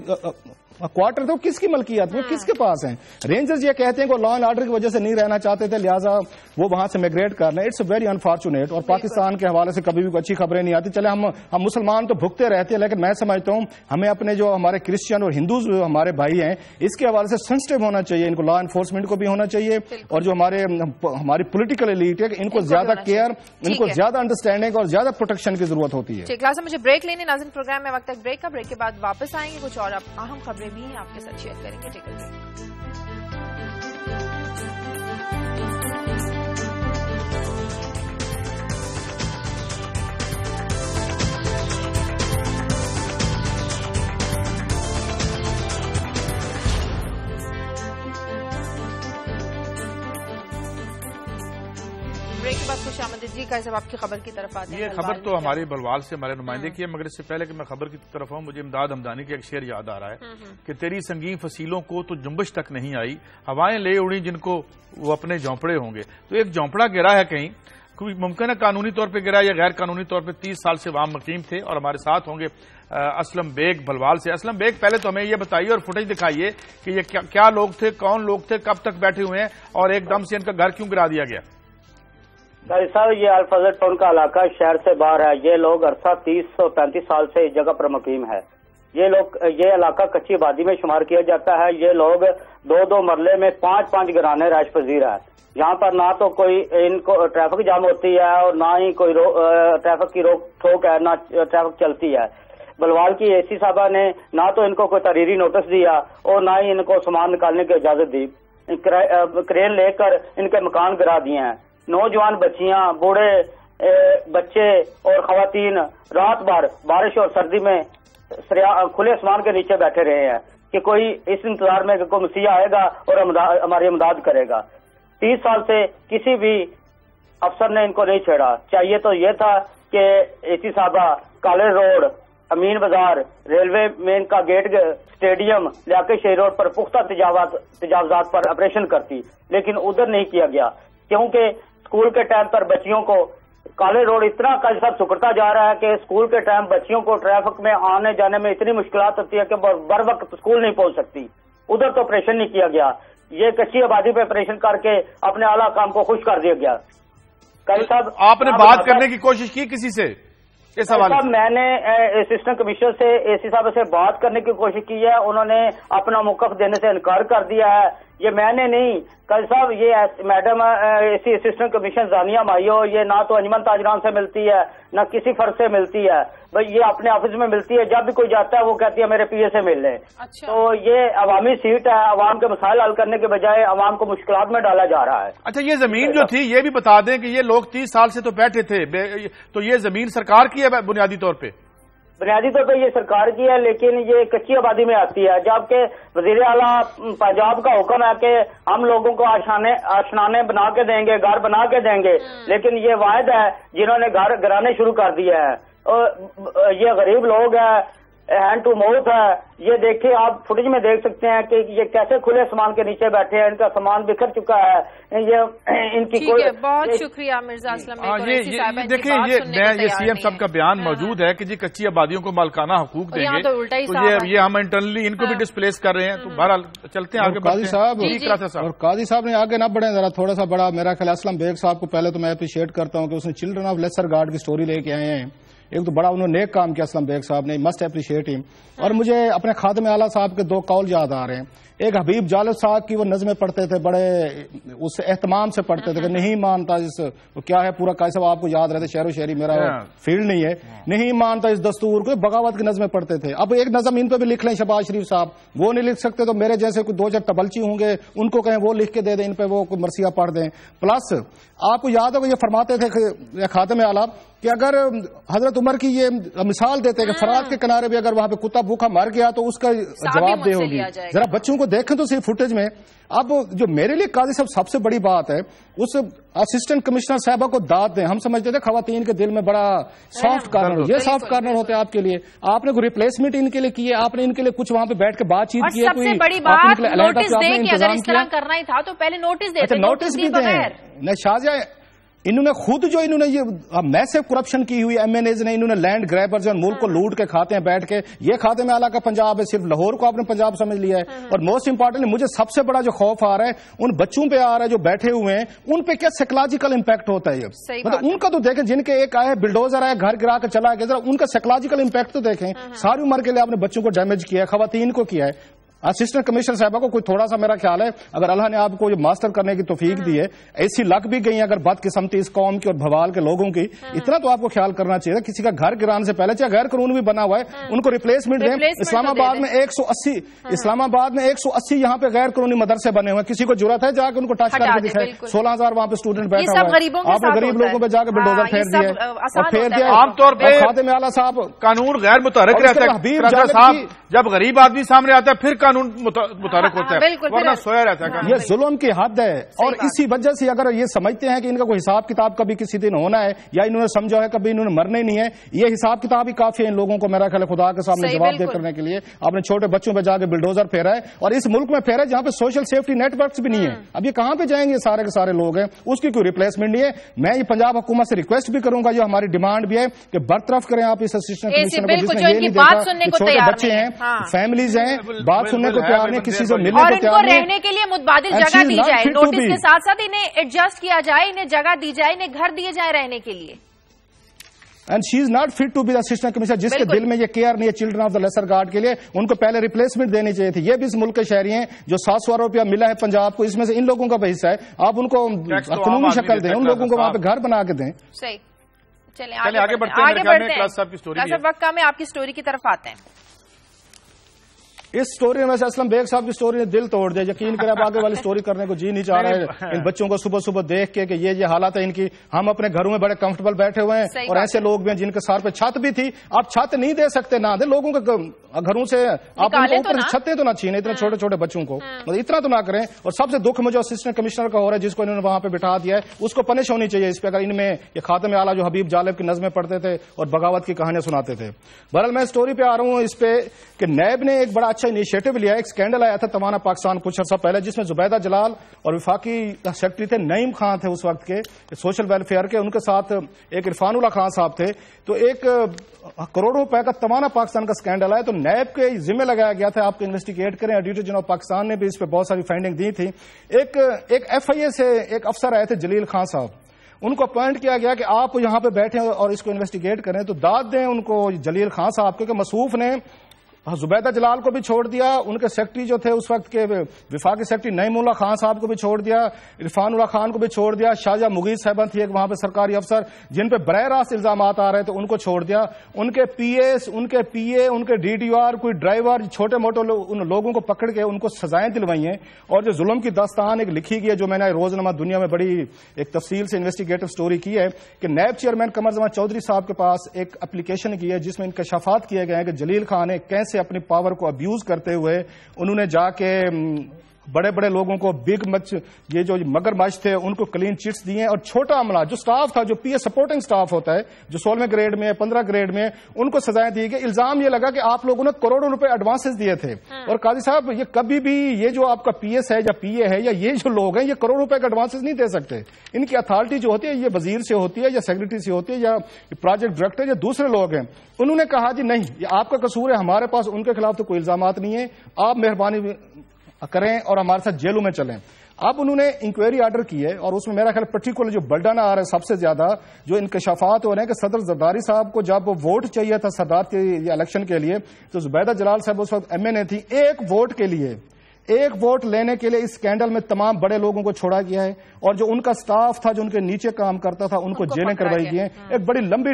کوارٹر تھے وہ کس کی ملکیت، وہ کس کے پاس ہیں. رینجرز یہ کہتے ہیں کہ لا اینڈ آرڈر کی وجہ سے نہیں رہنا چاہتے تھے لہٰذا وہ وہاں سے میگریٹ کر رہے ہیں. It's very unfortunate. اور پاکستان کے حوالے سے کبھی بھی اچھی خبریں نہیں آتی. چلے ہم مسلمان تو بھگتے رہتے ہیں، لیکن میں سمجھتا ہوں ہمیں اپنے جو ہمارے کرسچن اور ہندوز ہمارے بھائی ہیں اس کے حوالے سے سینسٹیو ہونا چاہیے. ان کو لا انفورسمنٹ کو بھی ہونا چاہیے، اور جو ہماری پولیٹیکل ایلیٹ ہے ان کو زیادہ کیئر، ان کو زیادہ انڈرسٹینڈنگ اور زیادہ پروٹیکشن کی ضرورت ہوتی ہے. کلاس مجھے بریک لینے ناظرین پروگرام میں وقت تک بریک کا، بریک کے بعد واپس آئیں گے. کچھ اور اہم خبریں بھی ہیں آپ کے ساتھ شیئر کریں گے. Take care. خوش آمدید جی. کیسے آپ کی خبر کی طرف آتے ہیں؟ یہ خبر تو ہمارے بلوال سے ہمارے نمائندے کی ہے، مگر اس سے پہلے کہ میں خبر کی طرف آؤں مجھے امداد حمدانی کا ایک شعر یاد آ رہا ہے کہ تیری سنگین فصیلوں کو تو جنبش تک نہیں آئی، ہوائیں لے اڑی جن کو وہ اپنے جھونپڑے ہوں گے. تو ایک جھونپڑا گرا ہے کہیں، کوئی ممکن ہے قانونی طور پہ گرا یا غیر قانونی طور پہ. 30 سال سے وہاں مقیم تھے اور ہمارے ساتھ ہوں گے اسلم بیگ بلوال سے. اسلم بیگ پہلے تو ہمیں یہ بتائیے اور فوٹیج دکھائیے کہ یہ کیا لوگ تھے، کون لوگ تھے، کب تک بیٹھے ہوئے ہیں اور ایک دم سے ان کا گھر کیوں گرا دیا گیا؟ صاحب یہ الفضل ٹاؤن کا علاقہ شہر سے باہر ہے. یہ لوگ عرصہ 30-35 سال سے اس جگہ پر مقیم ہے. یہ علاقہ کچی آبادی میں شمار کیا جاتا ہے. یہ لوگ 2 مرلے میں 5 گھرانے رہائش پذیر ہے. یہاں پر نہ تو کوئی ان کو ٹریفک جام ہوتی ہے اور نہ ہی کوئی ٹریفک کی روک ٹھوک ہے، نہ ٹریفک چلتی ہے. بلوال کی اے سی صاحبہ نے نہ تو ان کو کوئی تحریری نوٹس دیا اور نہ ہی ان کو سامان نکالنے کی اجازت دی. کرین لے کر ان کے مکان گرا دیے ہیں. نوجوان بچیاں، بوڑھے بچے اور خواتین رات بھر بارش اور سردی میں کھلے آسمان کے نیچے بیٹھے رہے ہیں کہ کوئی اس انتظار میں کہ کوئی مسیح آئے گا اور ہماری امداد کرے گا. 30 سال سے کسی بھی افسر نے ان کو نہیں چھیڑا. چاہیے تو یہ تھا کہ اے سی صاحبہ کالج روڈ، امین بازار، ریلوے مین کا گیٹ، اسٹیڈیم، لیاقت شہری روڈ پر پختہ تجاوزات پر آپریشن کرتی، لیکن ادھر نہیں کیا گیا کیونکہ اسکول کے ٹائم پر بچیوں کو کالج روڈ اتنا کل سب سکڑتا جا رہا ہے کہ اسکول کے ٹائم بچیوں کو ٹریفک میں آنے جانے میں اتنی مشکلات ہوتی ہے کہ بر وقت اسکول نہیں پہنچ سکتی. ادھر تو آپریشن نہیں کیا گیا. یہ کچی آبادی پہ آپریشن کر کے اپنے اعلیٰ کام کو خوش کر دیا گیا. کل صاحب آپ نے بات کرنے کی کوشش کی کسی سے اس حوالے سے؟ میں نے اسسٹنٹ کمشنر سے، اے سی صاحب سے بات کرنے کی کوشش کی ہے. انہوں نے اپنا موقف دینے سے انکار کر دیا ہے. یہ میں نے نہیں، کل صاحب یہ میڈم اسی اسسٹنٹ کمشنر زانیہ مائیو یہ نہ تو انجمن تاجران سے ملتی ہے نہ کسی فرد سے ملتی ہے. بھائی یہ اپنے آفس میں ملتی ہے. جب بھی کوئی جاتا ہے وہ کہتی ہے میرے پی اے سے مل لیں. تو یہ عوامی سیٹ ہے. عوام کے مسائل حل کرنے کے بجائے عوام کو مشکلات میں ڈالا جا رہا ہے. اچھا، یہ زمین جو تھی یہ بھی بتا دیں کہ یہ لوگ 30 سال سے تو بیٹھے تھے، تو یہ زمین سرکار کی ہے بنیادی طور پہ؟ بنیادی طور پہ یہ سرکار کی ہے، لیکن یہ کچی آبادی میں آتی ہے. جبکہ وزیر اعلیٰ پنجاب کا حکم ہے کہ ہم لوگوں کو آشیانے بنا کے دیں گے، گھر بنا کے دیں گے، لیکن یہ واحد ہے جنہوں نے گھر گرانے شروع کر دیے ہیں. یہ غریب لوگ ہیں، ہینڈ ٹو ماؤتھ ہے. یہ دیکھیں، آپ فوٹیج میں دیکھ سکتے ہیں کہ یہ کیسے کھلے سامان کے نیچے بیٹھے ہیں. ان کا سامان بکھر چکا ہے. یہ ان کی کوئی بہت شکریہ مرزا اسلم. دیکھیں، یہ سی ایم صاحب کا بیان موجود ہے کہ جی کچی آبادیوں کو مالکانہ حقوق دیں گے، تو یہ ہم انٹرنلی ان کو بھی ڈسپلیس کر رہے ہیں. تو بہرحال چلتے ہیں آگے. قاضی صاحب نے آگے نہ بڑھیں، ذرا تھوڑا سا بڑا. میرا خیال اسلم بیگ صاحب کو پہلے تو میں اپریشیٹ کرتا ہوں کہ اس نے چلڈرن آف لیسر گارڈ کی سٹوری لے کے آئے ہیں. ایک تو بڑا انہوں نے نیک کام کیا اسلم بیگ صاحب نے، مسٹ اپریشیٹ ہم. اور مجھے اپنے خادم اعلیٰ صاحب کے 2 قول یاد آ رہے ہیں. ایک حبیب جالب صاحب کی وہ نظمیں پڑھتے تھے، بڑے اس اہتمام سے پڑھتے تھے کہ نہیں مانتا اس کیا ہے پورا کیسے آپ کو یاد رہتے، شعر و شاعری میرا فیلڈ نہیں ہے، نہیں مانتا اس دستور کو. بغاوت کی نظمیں پڑھتے تھے. اب ایک نظم ان پہ بھی لکھ لیں شہباز شریف صاحب، وہ نہیں لکھ سکتے تو میرے جیسے کوئی 2 جب تبلچی ہوں گے ان کو کہیں وہ لکھ کے دے دیں، ان پہ وہ کوئی مرثیہ پڑھ دیں. پلس آپ کو یاد ہوگا یہ فرماتے تھے خاتم اعلیٰ کہ اگر حضرت عمر کی یہ مثال دیتے کہ فرات کے کنارے بھی اگر وہاں پہ کتا بھوکا مر گیا تو اس کا جواب دے ہوگی. ذرا بچوں کو دیکھیں تو صرف فوٹیج میں. اب جو میرے لیے قاضی صاحب سب سے بڑی بات ہے، اس اسسٹنٹ کمشنر صاحبہ کو داد دیں. ہم سمجھتے تھے خواتین کے دل میں بڑا سافٹ کارنر، یہ سافٹ کارنر ہوتے ہیں آپ کے لیے. آپ نے کوئی ریپلیسمنٹ ان کے لیے کی ہے، آپ نے ان کے لیے کچھ وہاں پہ بیٹھ کے بات چیت کی ہے؟ سب سے بڑی بات نوٹس دیں کہ اگر اس طرح کرنا ہی تھا تو پہلے نوٹس دیتے. نوٹس بھی دیں. شازیہ انہوں نے خود جو انہوں نے یہ میسو کرپشن کی ہوئی ایم این ایز نے، انہوں نے لینڈ گریبر جو ملک کو لوٹ کے کھاتے ہیں بیٹھ کے. یہ خاتم اعلیٰ کا پنجاب ہے، صرف لاہور کو آپ نے پنجاب سمجھ لیا ہے. اور موسٹ امپورٹنٹلی مجھے سب سے بڑا جو خوف آ رہا ہے ان بچوں پہ آ رہا ہے جو بیٹھے ہوئے ہیں، ان پہ کیا سائیکولوجیکل امپیکٹ ہوتا ہے. مطلب ان کا تو دیکھیں، جن کے ایک آئے بلڈوزر آئے گھر گرا کے چلا گیا، ذرا ان کا سائیکولوجیکل امپیکٹ تو دیکھیں. ساری عمر کے لیے آپ نے بچوں کو ڈیمیج کیا ہے، خواتین کو کیا ہے. اسسٹنٹ کمشنر صاحبہ کو کوئی تھوڑا سا میرا خیال ہے اگر اللہ نے آپ کو یہ ماسٹر کرنے کی توفیق دی ہے، ایسی لگ بھی گئی اگر بد قسمتی اس قوم کی اور بھوال کے لوگوں کی، اتنا تو آپ کو خیال کرنا چاہیے. کسی کا گھر گرانے سے پہلے چاہے غیر قانونی بھی بنا ہوا ہے ان کو ریپلیسمنٹ دیں. اسلام آباد میں 180 یہاں پہ غیر قانونی مدرسے بنے ہوئے ہیں. کسی کو ضرورت ہے جا کے ان کو ٹچ کر کے دکھائے. 16,000 وہاں پہ اسٹوڈنٹ بیٹھا ہوا ہے. آپ نے غریب لوگوں پہ جا کے بلڈوزر پھیر دیا اور پھیر دیا. عام طور پہ خاتم اعلیٰ صاحب قانون غیر متحرک رہتا ہے. جب غریب آدمی سامنے آتا ہے پھر قانون متحرک ہوتا ہے، ورنہ سویا رہتا ہے. یہ ظلم کی حد ہے. اور اسی وجہ سے اگر یہ سمجھتے ہیں کہ ان کا کوئی حساب کتاب کبھی کسی دن ہونا ہے یا انہوں نے سمجھا ہے کبھی انہوں نے مرنا ہی نہیں ہے، یہ حساب کتاب ہی کافی ہے ان لوگوں کو میرا خیال خدا کے سامنے جواب دے کرنے کے لیے. آپ نے چھوٹے بچوں پہ جا کے بلڈوزر پھیرا ہے اور اس ملک میں پھیرا ہے جہاں پہ سوشل سیفٹی نیٹ ورکس بھی نہیں ہے. اب یہ کہاں پہ جائیں گے سارے کے سارے لوگ ہیں، اس کی کوئی ریپلیسمنٹ نہیں ہے. میں یہ پنجاب حکومت سے ریکویسٹ بھی کروں گا، جو ہماری ڈیمانڈ بھی ہے کہ برطرف کریں آپ اس اسسٹنٹ کمشنر کو جس نے یہ نہیں دیکھا کہ چھوٹے بچے ہیں، فیملیز ہیں، بات سننے کو تیار نہیں، کسی سے ملنے کو تیار نہیں. رہنے کے لیے متبادل جگہ دی جائے، نوٹس کے ساتھ ساتھ انہیں ایڈجسٹ کیا جائے، انہیں جگہ دی جائے، انہیں گھر دیے جائے رہنے کے لیے. And she is not fit to be assistant commissioner. جس کے دل میں یہ کیئر نہیں ہے children of the lesser god کے لیے, ان کو پہلے ریپلیسمنٹ دینی چاہیے تھی. یہ بھی اس ملک کے شہری ہیں جو 700 روپیہ ملا ہے پنجاب کو, اس میں سے ان لوگوں کا بھی حصہ ہے. آپ ان کو قانونی شکل دیں, ان لوگوں کو وہاں پہ گھر بنا کے دیں. صحیح, چلیں آگے بڑھتے ہیں. وقت کام ہے, آپ کی سٹوری کی طرف آتے ہیں. اس سٹوری میں اسلم بیگ صاحب کی سٹوری نے دل توڑ دیا. یقین کریں اب آگے والی سٹوری کرنے کو جی نہیں چاہ رہا ہے ان بچوں کو صبح صبح دیکھ کے کہ یہ حالت ہے ان کی. ہم اپنے گھروں میں بڑے کمفرٹبل بیٹھے ہوئے ہیں اور ایسے لوگ بھی ہیں جن کے سر پہ چھت بھی تھی. آپ چھت نہیں دے سکتے, نہ دے لوگوں کے گھروں سے, آپ اوپر چھتیں تو نہ چھینے اتنے چھوٹے چھوٹے بچوں کو, اتنا تو نہ کریں. اور سب سے دکھ مجھے اسسٹنٹ کمشنر کا ہو رہا ہے جس کو انہوں نے وہاں پہ بٹھا دیا ہے, اس کو پنش ہونی چاہیے اس پہ. اگر ان میں یہ خاتم اعلیٰ جو حبیب جالب کی نظمیں پڑھتے تھے اور بغاوت کی کہانیاں سناتے تھے. بہرحال میں سٹوری پہ آ رہا ہوں اس پہ کہ نیب نے ایک بڑا اچھا انیشیٹو لیا. ایک سکینڈل آیا تھا توانا پاکستان کچھ عرصہ پہلے جس میں زبیدہ جلال اور وفاقی سیکرٹری تھے نعیم خان تھے اس وقت کے سوشل ویلفیئر کے, ان کے ساتھ ایک عرفان اللہ خان صاحب تھے. تو ایک کروڑوں روپے کا توانا پاکستان کا سکینڈل آیا تو نیب کے ذمہ لگایا گیا تھا آپ کو انویسٹیگیٹ کریں. ایڈیٹر جنرل پاکستان نے بھی اس پہ بہت ساری فائنڈنگ دی تھی. ایک ایف آئی اے سے ایک افسر آئے تھے جلیل خان صاحب, ان کو اپوائنٹ کیا گیا کہ آپ یہاں پہ بیٹھیں اور اس کو انویسٹیگیٹ کریں. تو داد دیں ان کو جلیل خان صاحب کیونکہ مصروف نے زبیدہ جلال کو بھی چھوڑ دیا, ان کے سیکرٹری جو تھے اس وقت کے وفاقی سیکرٹری نعیم اللہ خان صاحب کو بھی چھوڑ دیا, عرفان اللہ خان کو بھی چھوڑ دیا, شاہجہاں مغیث صاحبان تھی ایک وہاں پہ سرکاری افسر جن پہ براہ راست الزامات آ رہے تھے, ان کو چھوڑ دیا. ان کے پی ایس, ان کے پی اے, ان کے ڈی ڈی آر, کوئی ڈرائیور, چھوٹے موٹے ان لوگوں کو پکڑ کے ان کو سزائیں دلوائی ہیں. اور جو ظلم کی داستان ایک لکھی گئی ہے جو میں نے روزنامہ دنیا میں بڑی ایک تفصیل سے انویسٹیگیٹو سٹوری کی ہے کہ نیب چیئرمین قمر زمان چودھری صاحب کے پاس ایک اپلیکیشن کی ہے جس میں انکشافات کیے گئے ہیں کہ جلیل خان نے کیسے اپنی پاور کو ابیوز کرتے ہوئے انہوں نے جا کے بڑے بڑے لوگوں کو بگ مچ یہ جو مگر مچ تھے ان کو کلین چٹس دیے, اور چھوٹا عملہ جو سٹاف تھا جو پی اے سپورٹنگ سٹاف ہوتا ہے جو 16ویں گریڈ میں 15 گریڈ میں ان کو سزائیں دی گئی. الزام یہ لگا کہ آپ لوگوں نے کروڑوں روپے ایڈوانسز دیے تھے. اور قاضی صاحب یہ کبھی بھی یہ جو آپ کا پی ایس ہے یا پی اے ہے یا یہ جو لوگ ہیں یہ کروڑ روپے کا ایڈوانسز نہیں دے سکتے. ان کی اتھارٹی جو ہوتی ہے یہ وزیر سے ہوتی ہے یا سیکرٹری سے ہوتی ہے یا پروجیکٹ ڈائریکٹر یا دوسرے لوگ ہیں. انہوں نے کہا جی نہیں یہ آپ کا قصور ہے, ہمارے پاس ان کے خلاف تو کوئی الزامات نہیں ہے, آپ مہربانی کریں اور ہمارے ساتھ جیلوں میں چلیں. اب انہوں نے انکوائری آرڈر کی ہے اور اس میں میرا خیال پرٹیکولر جو بلڈن آ رہا ہے سب سے زیادہ جو انکشافات ہو رہے ہیں کہ صدر زرداری صاحب کو جب ووٹ چاہیے تھا صدارت کے الیکشن کے لیے تو زبیدہ جلال صاحب اس وقت ایم این اے تھی, ایک ووٹ لینے کے لیے اس اسکینڈل میں تمام بڑے لوگوں کو چھوڑا گیا ہے. اور جو ان کا سٹاف تھا جو ان کے نیچے کام کرتا تھا ان کو جیلیں کروائی گئی ہیں. ایک بڑی لمبی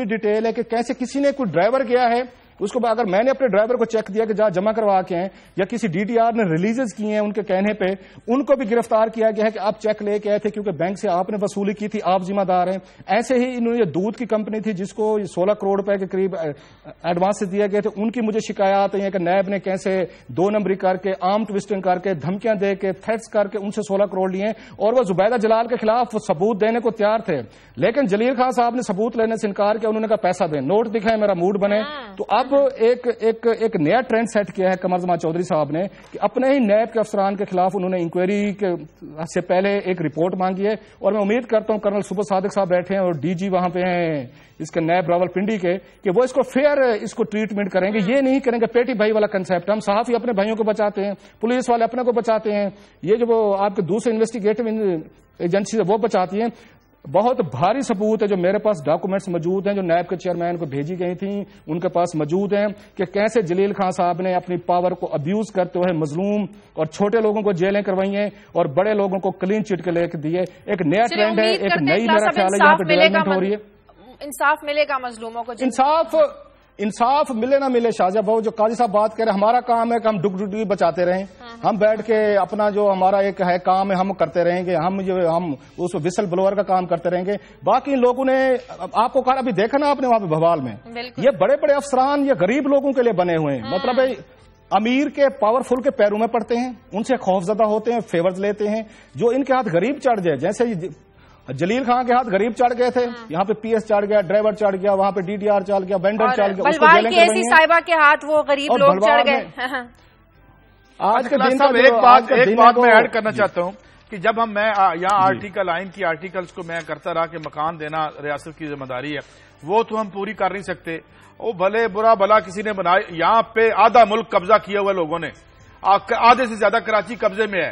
ڈیٹیل ہے کہ کیسے کسی نے کوئی ڈرائیور گیا ہے اس کو اگر میں نے اپنے ڈرائیور کو چیک دیا کہ جہاں جمع کروا کے ہیں یا کسی ڈی ٹی آر نے ریلیزز کیے ہیں ان کے کہنے پہ ان کو بھی گرفتار کیا گیا ہے کہ آپ چیک لے کے آئے تھے کیونکہ بینک سے آپ نے وصولی کی تھی, آپ ذمہ دار ہیں. ایسے ہی انہوں نے یہ دودھ کی کمپنی تھی جس کو 16 کروڑ روپے کے قریب ایڈوانس دیے گئے تھے, ان کی مجھے شکایات ہیں کہ نیب نے کیسے 2 نمبری کر کے آرم ٹوسٹنگ کر کے دھمکیاں دے کے تھریٹس کر کے ان سے 16 کروڑ لیے. اور وہ زبیدہ جلال کے خلاف ثبوت دینے کو تیار تھے لیکن جلیل خان صاحب نے ثبوت لینے سے انکار کیا. انہوں نے کہا پیسہ دیں, نوٹ دکھائیں, میرا موڈ بنے. تو اب ایک نیا ٹرینڈ سیٹ کیا ہے قمر زمان چودھری صاحب نے کہ اپنے ہی نیب کے افسران کے خلاف انہوں نے انکوائری سے پہلے ایک رپورٹ مانگی ہے. اور میں امید کرتا ہوں کرنل صبح صادق صاحب بیٹھے ہیں اور ڈی جی وہاں پہ ہیں اس کے نیب راول پنڈی کے کہ وہ اس کو فیئر اس کو ٹریٹمنٹ کریں گے. یہ نہیں کریں گے پیٹی بھائی والا کنسیپٹ. ہم صحافی اپنے بھائیوں کو بچاتے ہیں, پولیس والے اپنے کو بچاتے ہیں, یہ جو وہ آپ کے دوسرے انویسٹیگیٹو ایجنسی ہے وہ بچاتی ہیں. بہت بھاری ثبوت ہے جو میرے پاس ڈاکومنٹس موجود ہیں جو نیب کے چیئرمین کو بھیجی گئی تھیں ان کے پاس موجود ہیں کہ کیسے جلیل خان صاحب نے اپنی پاور کو ابیوز کرتے ہوئے مظلوم اور چھوٹے لوگوں کو جیلیں کروائی ہیں اور بڑے لوگوں کو کلین چٹ کے لے کے دیے. ایک نیا ٹرینڈ ہے, ایک نئی میرا خیال ہے یہاں پہ ڈیولپمنٹ ہو رہی ہے. انصاف ملے گا مظلوموں کو, انصاف ملے نہ ملے شاہجہاں بہو جو قاضی صاحب بات کریں ہمارا کام ہے کہ ہم ڈگ بچاتے رہیں, ہم بیٹھ کے اپنا جو ہمارا ایک ہے کام ہے ہم کرتے رہیں گے, ہم اس وسل بلوور کا کام کرتے رہیں گے. باقی لوگوں نے آپ کو کہا ابھی دیکھا نا آپ نے وہاں پہ بھوال میں یہ بڑے بڑے افسران یہ غریب لوگوں کے لیے بنے ہوئے ہیں. مطلب امیر کے پاورفل کے پیروں میں پڑتے ہیں, ان سے خوفزدہ ہوتے ہیں, فیورز لیتے ہیں. جو ان کے ہاتھ غریب چڑھ جائے جیسے جلیل خان کے ہاتھ غریب چڑھ گئے تھے, یہاں پہ پی ایس چڑھ گیا, ڈرائیور چڑھ گیا, وہاں پہ ڈی ٹی آر چڑھ گیا, وینڈر چڑھ گیا, بلوال کی ایسی صاحبہ کے ہاتھ وہ غریب لوگ چڑھ گئے. آج کے دن ایک بات میں ایڈ کرنا چاہتا ہوں کہ جب میں یہاں آرٹیکل آئین کی آرٹیکلز کو میں کرتا رہا کہ مکان دینا ریاست کی ذمہ داری ہے, وہ تو ہم پوری کر نہیں سکتے. وہ بھلے برا بھلا کسی نے بنایا, یہاں پہ آدھا ملک قبضہ کیا ہوا لوگوں نے, آدھے سے زیادہ کراچی قبضے میں ہے.